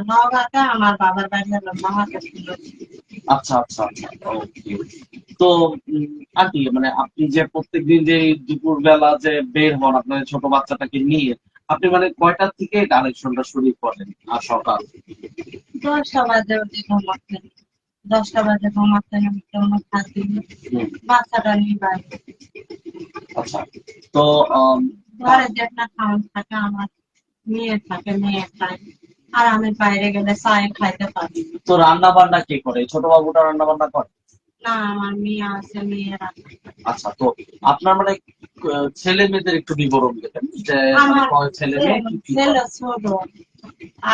নওগাঁতে আমার বাবার বাড়ি হলো মহাকাশপুর। আচ্ছা আচ্ছা আচ্ছা, ওকে। তো আন্টি মানে আপনি যে প্রত্যেকদিন যে দুপুর বেলা যে বের হন আপনার ছোট বাচ্চাটাকে নিয়ে, আপনি মানে কয়টার থেকে কালেকশনটা শুরু করেন আর সকাল? 10টা বাজে উঠি ঘুমাতে। 10টা বাজে ঘুমাতে কোনো খাত দিই হুম, বাচ্চাটা নিয়ে বাইরে। আচ্ছা। তো আম, ঘরে যে একটা খাওয়ান থাকে আমার মেয়ে থাকে, মেয়ে খায়। আর আমি বাইরে গেলে চায় খাইতে পারি না। তো রান্না বান্না কে করে? এই ছোট বাবুটা রান্না বান্না করে? না, আমার মেয়ে আছে, মেয়ে রান্না করে। আচ্ছা, তো আপনার মানে ছেলে মেয়েদের একটু বিবরণ দেবেন যে মানে আমার কয় ছেলে মেয়ে, কি কি করে, ছেলে ছোট,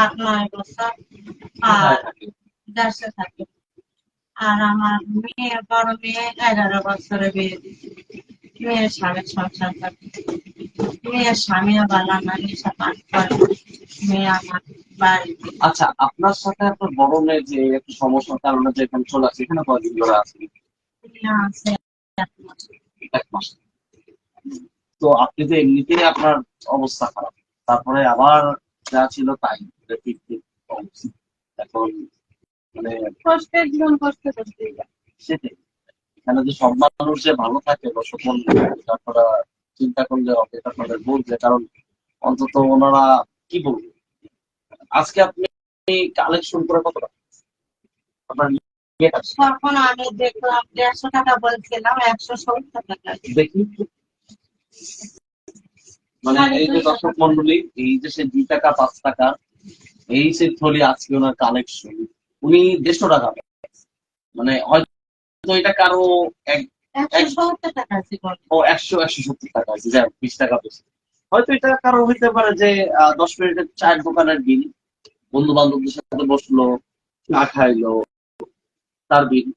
8-9 বছর, আর কোথায় থাকে? দেশে থাকে। আর আমার মেয়ে, বড় মেয়ে 11 বছরে বিয়ে দিয়েছে। মেয়ের স্বামী সংসার থাকে। মেয়ের স্বামী আবার রান্না নেশা পান করে। মেয়ে আমার বাড়িতে। আচ্ছা, আপনার সাথে আপনার বড় মেয়ে যে একটু সমস্যার কারণে যে এখানে চলে আসে, এখানে কয়দিন ধরে আছে? মেয়ে আছে 1 মাস। 1 মাস। তো আপনি তো এমনিতেই আপনার অবস্থা খারাপ, তারপরে আবার যা ছিল তাই, ঠিক অবস্থা এখন, মানে কষ্টের জীবন কষ্ট করতে যায়। সেটাই। এখানে যে সব মানুষ যে ভালো থাকে বা সকল, আপনারা চিন্তা করলে হবে এটা আপনাদের বলছে, কারণ অন্তত ওনারা কি বলবো, আজকে আপনি কালেকশন করে কতটা আপনার ইয়েটা তখন আমি দেখলাম 150 টাকা বলছিলাম, 170 টাকা। দেখি, মানে এই যে দর্শক মন্ডলী, এই যে সে 2 টাকা 5 টাকা এই সে থলি আজকে ওনার কালেকশন, উনি 150 টাকা, মানে হয়তো এটা কারো এক এক 170 টাকা আছে। ও 100 170 টাকা আছে, যাই হোক 20 টাকা বেশি। হয়তো এটা কারো হইতে পারে যে 10 মিনিটের চায়ের দোকানের বিল, বন্ধু বান্ধবদের সাথে বসলো, চা খাইলো, তার বিল।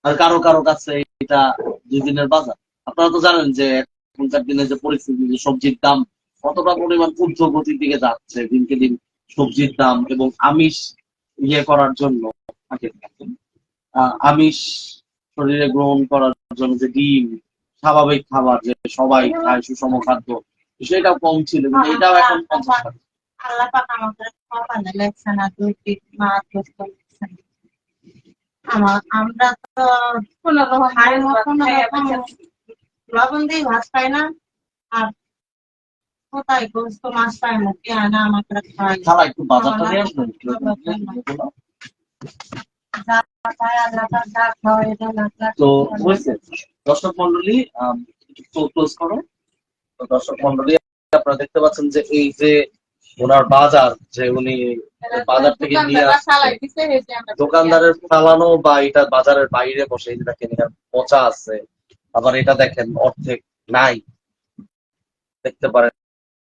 আর কারো কারো কাছে এটা 2 দিনের বাজার। আপনারা তো জানেন যে এখনকার দিনে যে পরিস্থিতি, যে সবজির দাম কতটা পরিমাণ ঊর্ধ্ব গতির দিকে যাচ্ছে দিনকে দিন, সবজির দাম এবং আমিষ ইয়ে করার জন্য, আমিষ শরীরে গ্রহণ করার জন্য যে ডিম, স্বাভাবিক খাবার যে সবাই খায়, সুষম খাদ্য, সেটাও কম ছিল, কিন্তু এটাও এখন 50 টাকা। আল্লাহ পাক আমাদের কপালে লেখছে না, 2 3 মাস কষ্ট লেখছে না। আমরা তো কোনো রকম লবণ দিয়ে ভাত খাই না। আর কোথায় গোস্ত মাছ পাই না, কে আনা আমাকে খাই। খালা একটু বাজারটা নিয়ে আসবেন, যা খায় আল্লাহ পাক যা খাওয়াই দেন আল্লাহ। তো হয়েছে। দর্শক মন্ডলী, একটু ক্লোজ করো। তো দর্শক মন্ডলী, আপনারা দেখতে পাচ্ছেন যে এই যে ওনার বাজার, যে উনি বাজার থেকে নিয়ে আসছে, দোকানদারের চালানো বা এটা বাজারের বাইরে বসে, এই যে দেখেন এখানে পচা আছে, আবার এটা দেখেন অর্ধেক নাই, দেখতে পারেন।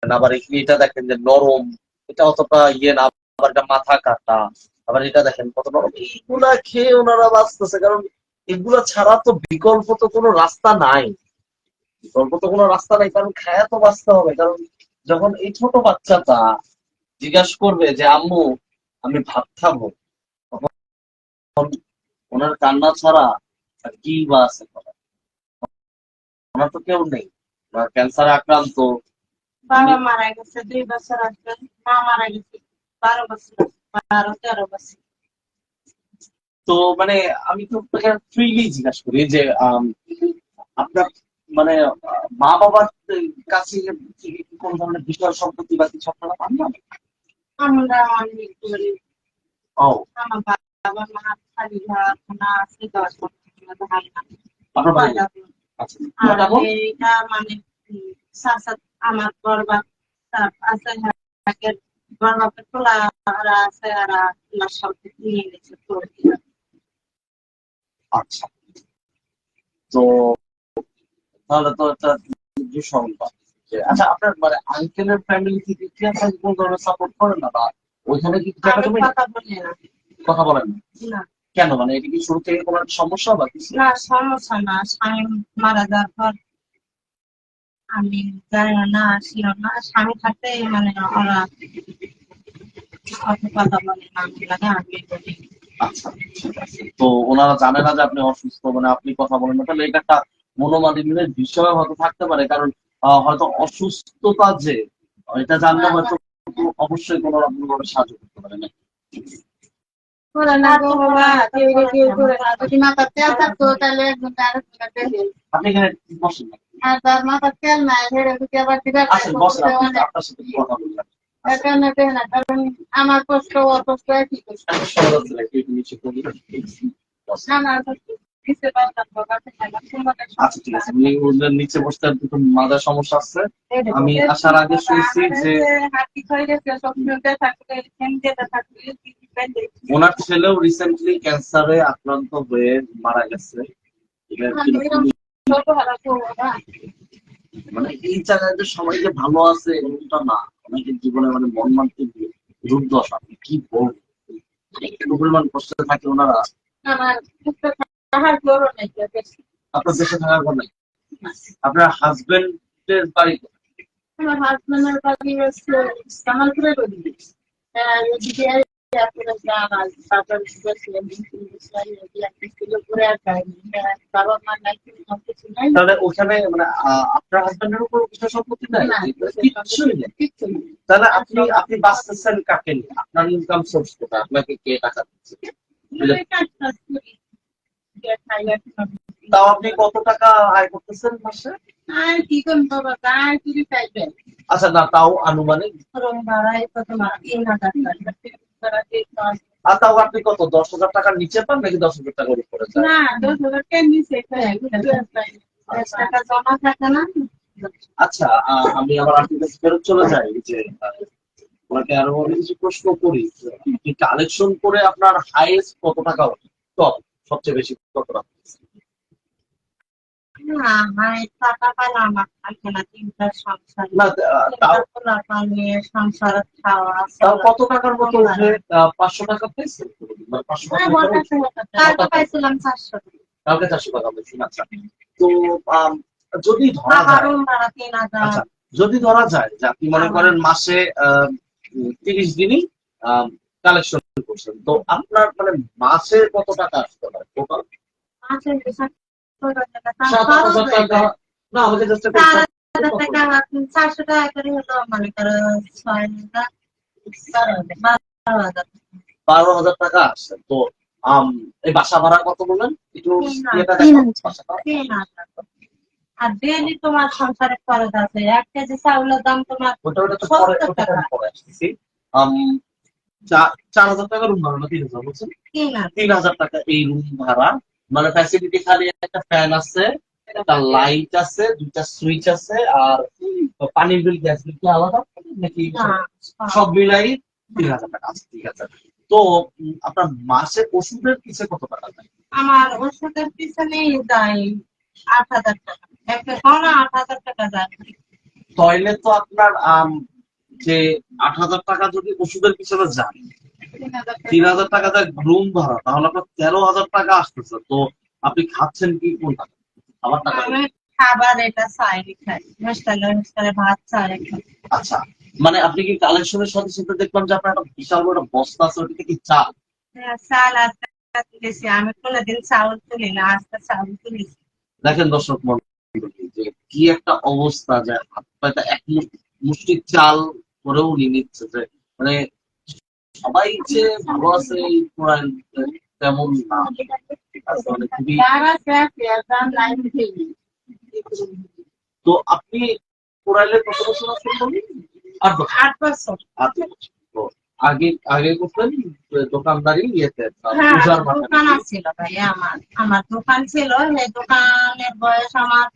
আবার এটা দেখেন যে নরম, এটা অতটা ইয়ে না, আবার এটা মাথা কাটা, আবার এটা দেখেন কত নরম। এইগুলা খেয়ে ওনারা বাঁচতেছে, কারণ এগুলা ছাড়া তো বিকল্প তো কোনো রাস্তা নাই, বিকল্প তো কোনো রাস্তা নাই, কারণ খায়া তো বাঁচতে হবে। কারণ যখন এই ছোট বাচ্চাটা জিজ্ঞাসা করবে যে আম্মু আমি ভাত খাবো, তখন ওনার কান্না ছাড়া আর কি বা আছে করার? ওনার তো কেউ নেই, ওনার ক্যান্সারে আক্রান্ত। বাবা মারা গেছে 2 বছর আগে, মা মারা গেছে 12 বছর, 12 13 বছর। তো মানে আমি তো আপনাকে ফ্রিলি জিজ্ঞাসা করি যে আপনার মানে মা বাবার কাছে থেকে কি কোন ধরনের বিষয় সম্পত্তি বা কিছু আপনারা পান না? আমরা অনেক গরিব। ও, আমার বাবা মা খালি ঘর খানা আছে, 10 বছর হয় না। আপনার ভাই? আচ্ছা, আর কয়টা বোন? এইটা মানে সাসাত আমার গর্বা আছে, হাকের গর্বাপে তোলা আর আছে, আর আমার সম্পত্তি নিয়ে গেছে তোর। আচ্ছা, তো তাহলে তো একটা দুঃসংবাদ। আচ্ছা, আপনার মানে আঙ্কেলের ফ্যামিলি থেকে কি আপনাকে কোন ধরনের সাপোর্ট করেন না, বা ওইখানে কি জায়গা আমি জমি নেই? কথা বলি না। কথা বলেন না? না, কেন, মানে এটা কি শুরু থেকে কোনো একটা সমস্যা বা কিছু? না সমস্যা না, স্বামী মারা যাওয়ার পর আমি জানিও না, আসিও না। স্বামী থাকতে মানে ওরা অত কথা বলে না, আমি লাগে আমি বলি। আচ্ছা, ঠিক আছে। তো ওনারা জানে না যে আপনি অসুস্থ, মানে আপনি কথা বলেন না, তাহলে এটা একটা মনোমালিন্যের বিষয় হয়তো থাকতে পারে, কারণ হয়তো অসুস্থতা যে এটা জানলে হয়তো অবশ্যই কোনো রকম ভাবে সাহায্য করতে পারেন। করে না গো বাবা, কেউ করে না। যদি মাথার তেল থাকতো তাহলে একজন আরেকজনকে দেখে। আপনি এখানে বসেন না, আর তার মাথার তেল নাই, হেরে যদি আবার দিবার আসেন বসেন, আপনার সাথে কথা বললাম। এখানে দেখে না, কারণ আমার কষ্ট ওর কষ্ট একই কষ্ট। সমাধান ছিল একটু নিচে করি। না না, দিতে পারতাম বাবা, আচ্ছা ঠিক আছে, উনি ওদের নিচে বসতে একটু মাথার সমস্যা আছে। আমি আসার আগে শুনছি যে হাতি হয়ে গেছে, সব শুনতে থাকলে যেতে থাকলে ওনার ছেলেও রিসেন্টলি ক্যান্সারে আক্রান্ত হয়ে মারা গেছে। এটা ছোট হারা করবো না। মানে এই জায়গায় যে সবাই যে ভালো আছে এমনটা না, অনেকের জীবনে মানে মন মানতে দুর্দশা, আপনি কি বলবো, একটু পরিমাণ কষ্টে থাকে ওনারা। আমার তাহার জোরও নেই। আপনার দেশে থাকার পর নাই, আপনার হাজবেন্ডের বাড়ি কোথায়? আমার হাজবেন্ডের বাড়ি হচ্ছে কামালপুরে বাড়ি। ওদিকে আপনার আমার বাবার ছিলেন বাবা মা নাই, কিছু নাই। তাহলে ওখানে মানে আপনার হাজবেন্ডের উপর কিছু সম্পত্তি নাই, কিচ্ছুই নেই। কিচ্ছু নেই। তাহলে আপনি আপনি বাঁচতেছেন কাকে নিয়ে? আপনার ইনকাম সোর্স কোথায়? আপনাকে কে টাকা দিচ্ছে? তাও আপনি কত টাকা আয় করতেছেন মাসে? আর কি করবো বাবা, গায়ে চুরি চাইবেন। আচ্ছা না, তাও আনুমানিক। রং ভাড়াই কত 3,000 টাকা। আর তাও আপনি কত 10,000 টাকার নিচে পান নাকি 10,000 টাকার উপরে যায়? না 10,000 টাকা নিচে টাকা জমা থাকে না। আচ্ছা, আমি আবার আপনার কাছে ফেরত চলে যাই যে ওনাকে আরো অনেক কিছু প্রশ্ন করি। আপনি কালেকশন করে আপনার হাইয়েস্ট কত টাকা টপ সবচেয়ে বেশি কত টাকা? না আমার টাকা পাইলে আমার থাকে না, তিনটা সংসার না তাও নিয়ে সংসার খাওয়া তাও কত টাকার মতো উঠে? 500 টাকা পেয়েছেন? মানে 500 টাকা পাইছিলাম 400 কালকে 400 টাকা পেয়েছেন। আচ্ছা, তো যদি ধরা টাকা যায়, রুম ভাড়া 3,000। আচ্ছা যদি ধরা যায় যে আপনি মনে করেন মাসে 30 দিনই কালেকশন করছেন, তো আপনার মানে মাসে কত টাকা আসতে পারে টোটাল? মাসে 7,000 টাকা? না আমাকে জাস্ট 400 টাকা করে হলো, মনে করো 6,000 12,000। 12,000 টাকা আসছে। তো এই বাসা ভাড়া কত বললেন একটু? বাসা ভাড়া 3,000। আর ডেইলি তোমার সংসারে খরচ আছে, 1 কেজি চাউলের দাম তোমার ওটা তো পরে 70 টাকা। পরে আসতেছি। 4,000 টাকা রুম ভাড়া না 3,000 বলছেন? 3,000। 3,000 টাকা এই রুম ভাড়া। মানে ফ্যাসিলিটি খালি একটা ফ্যান আছে, একটা লাইট আছে, 2টা সুইচ আছে, আর পানির বিল গ্যাস বিল কি আলাদা নাকি সব মিলাই 3,000 টাকা? আচ্ছা ঠিক আছে। তো আপনার মাসে ওষুধের পিছে কত টাকা যায়? আমার ওষুধের পিছনেই যায় 8,000 টাকা, একটা 8,000 টাকা যায়। তাইলে তো আপনার যে 8,000 টাকা যদি ওষুধের পিছনে যায়, 3,000 টাকা যায় রুম ভাড়া, তাহলে আপনার 13,000 টাকা আসতেছে। তো আপনি খাচ্ছেন কি কোনটা? আমার টাকা। আমি খাবার এটা চাইলে খাই, হোস্টেলে ভাত চাই খাই। আচ্ছা, মানে আপনি কি কালেকশনের সাথে সাথে দেখলাম যে আপনার একটা বিশাল বড় বস্তা আছে, ওটাতে কি চাল? হ্যাঁ, চাল আজকে তুলেছি, আমি কোনোদিন চাউল তুলি না, আজকে চাউল তুলেছি। দেখেন দর্শক মণ্ডলী যে কি একটা অবস্থা, যে হাত পায়ে এক মুষ্টি চাল করেও নিয়ে নিচ্ছে, যে মানে সবাই যে ভালো আছে এই পুরাণ তেমন না। মানে খুবই। তো আপনি পুরাইলে কত বছর আছেন বলুন? 8 বছর। 8 বছর। 8 বছর। তো আগে আগে করতেন দোকানদারি ইয়েতে হ্যাঁ, পূজার দোকান মাঠে? ছিল ভাই, আমার দোকান ছিল। এই দোকানের বয়স আমার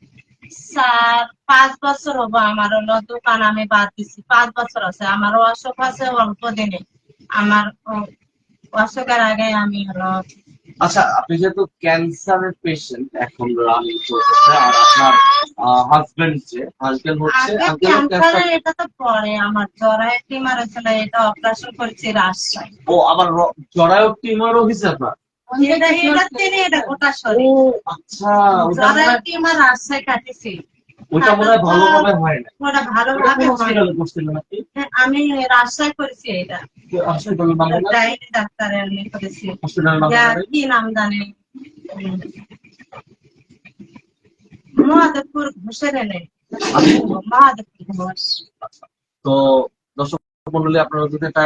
5 বছর হবো। আমার হলো দোকান আমি বাদ দিছি, 5 বছর আছে। আমার অসুখ আছে অল্প দিনে। আমার অসুখের আগে আমি হলো। আচ্ছা, আপনি যেহেতু ক্যান্সারের পেশেন্ট এখন রানিং চলতেছে, আর আপনার হাজবেন্ড হচ্ছে ক্যান্সারের এটা তো পরে আমার জরায়ু টিউমার হয়েছিল, এটা অপারেশন করেছি রাজশাহী। ও আবার জরায়ু টিউমারও হয়েছে আপনার? এটা গোটা শরীর। আচ্ছা, জরায়ু টিউমার রাজশাহী কাটিছি। ওটা মনে হয় ভালোভাবে হয় না। ওটা ভালোভাবে করছিলেন নাকি? আমি রাজশাহী করেছি এটা, ডাইনি ডাক্তারের করেছি। কি নাম জানি, মহাদেবপুর ঘোষের এনে, মহাদেবপুর ঘোষ। তো দর্শক মন্ডলী আপনারা যদি এটা